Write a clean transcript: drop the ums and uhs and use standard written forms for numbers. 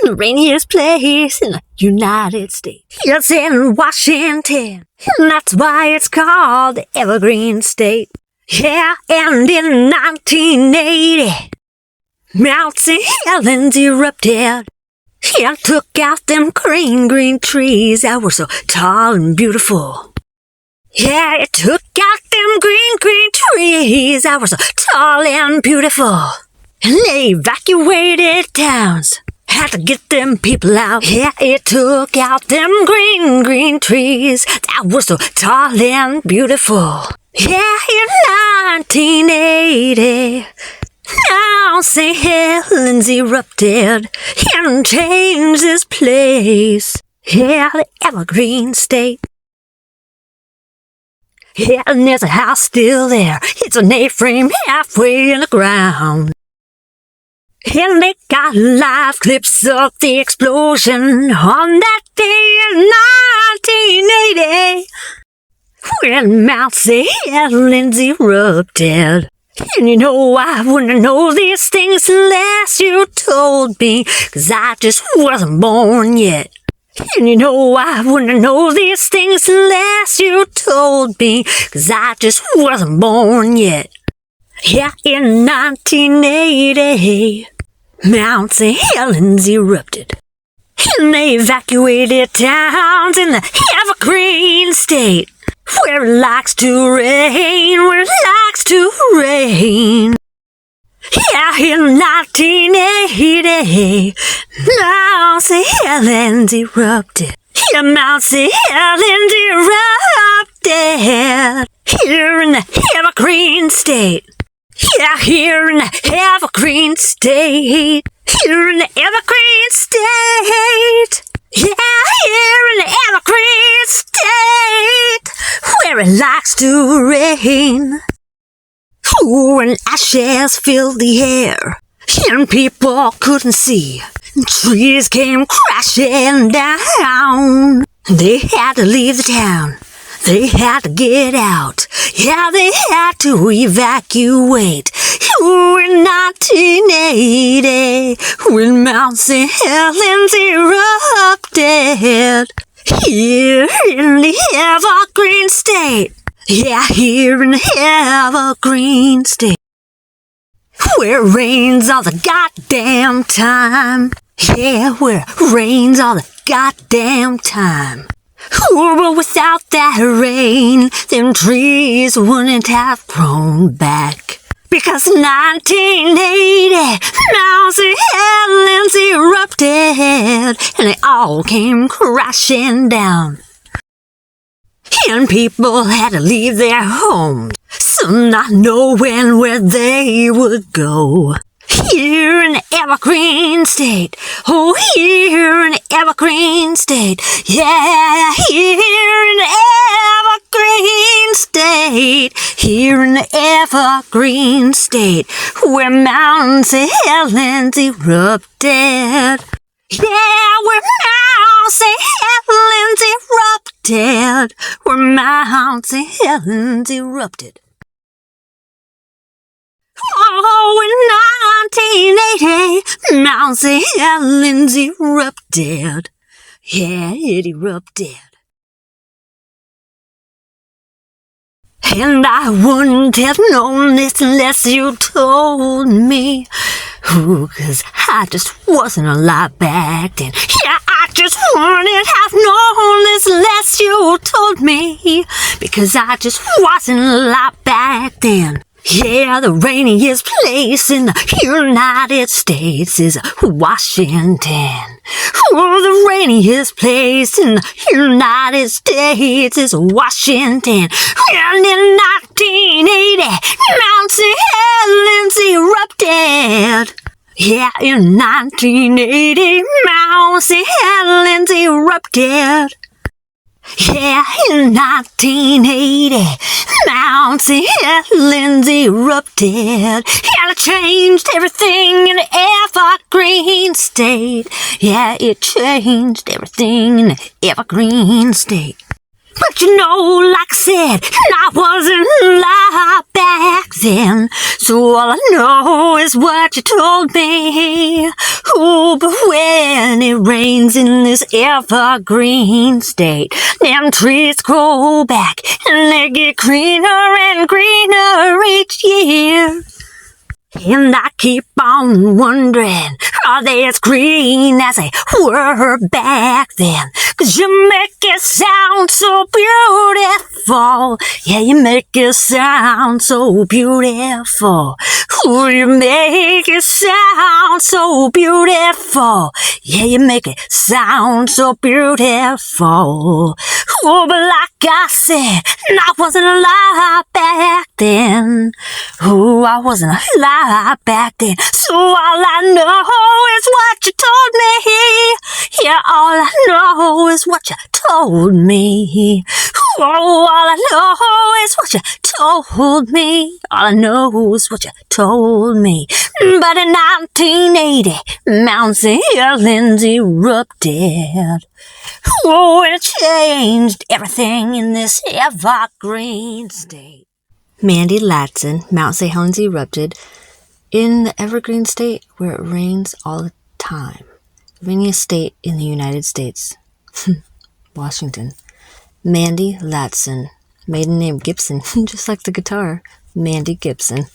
the rainiest place in the United States. It's in Washington, and that's why it's called the Evergreen State. Yeah, and in 1980, Mount St. Helens erupted. Yeah, took out them green trees that were so tall and beautiful. Yeah, it took out them green trees that were so tall and beautiful. And they evacuated towns. Had to get them people out. Yeah, it took out them green trees that were so tall and beautiful. Yeah, in 1980, Mount St. Helens erupted and changed this place. Yeah, the Evergreen State. Yeah, and there's a house still there. It's an A-frame halfway in the ground. And they got live clips of the explosion on that day in 1980 when Mount St. Helens erupted. And you know I wouldn't know these things unless you told me, 'cause I just wasn't born yet. And you know I wouldn't know these things unless you told me, 'cause I just wasn't born yet. Yeah, in 1980, Mount St. Helens erupted. And they evacuated towns in the Evergreen State, where it likes to rain, where it likes to rain. Yeah, in 1980, Mount St. Helens erupted. Yeah, Mount St. Helens erupted. Here in the Evergreen State. Yeah, here in the Evergreen State. Here in the Evergreen State. Yeah, here in the Evergreen State, where it likes to rain. Ooh, and ashes filled the air, and people couldn't see. Trees came crashing down. They had to leave the town. They had to get out. Yeah, they had to evacuate. Ooh, in 1980, when Mount St. Helens erupted. Here in the Evergreen State. Yeah, here in the Evergreen State. Where it rains all the goddamn time. Yeah, where it rains all the goddamn time. Ooh, but without that rain, them trees wouldn't have grown back. Because 1980, Mount St. Helens erupted, and they all came crashing down. And people had to leave their homes, some not knowing where they would go. Here in the Evergreen State, oh, here in the Evergreen State, yeah, here in the Evergreen State, here in the Evergreen State, where Mount St. Helens erupted. Yeah, where Mount St. Helens erupted, where Mount St. Helens erupted. Oh, in 1980, Mount St. Helens erupted. Yeah, it erupted. And I wouldn't have known this unless you told me. Ooh, 'cause I just wasn't alive back then. Yeah, I just wouldn't have known this unless you told me. Because I just wasn't alive back then. Yeah, the rainiest place in the United States is Washington. Oh, the rainiest place in the United States is Washington. And in 1980, Mount St. Helens erupted. Yeah, in 1980, Mount St. Helens erupted. Yeah, in 1980, Mount St. Helens erupted, and it changed everything in the Evergreen State. Yeah, it changed everything in the Evergreen State. But you know, like I said, I wasn't alive back then. So all I know is what you told me. Ooh, but when it rains in this evergreen state, them trees grow back and they get greener and greener each year. And I keep on wondering, are they as green as they were back then? 'Cause you make it sound so beautiful. Yeah, you make it sound so beautiful. Ooh, you make it sound so beautiful. Yeah, you make it sound so beautiful. Oh, but like I said, I wasn't alive back then. Oh, I wasn't alive back then. So all I know is what you told me. Yeah, all I know is what you told me. Oh, all I know is what you told me. All I know is what you told me. But in 1980, Mount St. Helens erupted. Oh, it changed everything in this evergreen state. Mandy Latson, Mount St. Helens erupted in the evergreen state where it rains all the time. Rainiest state in the United States. Washington. Mandy Latson. Maiden name Gibson, just like the guitar. Mandy Gibson.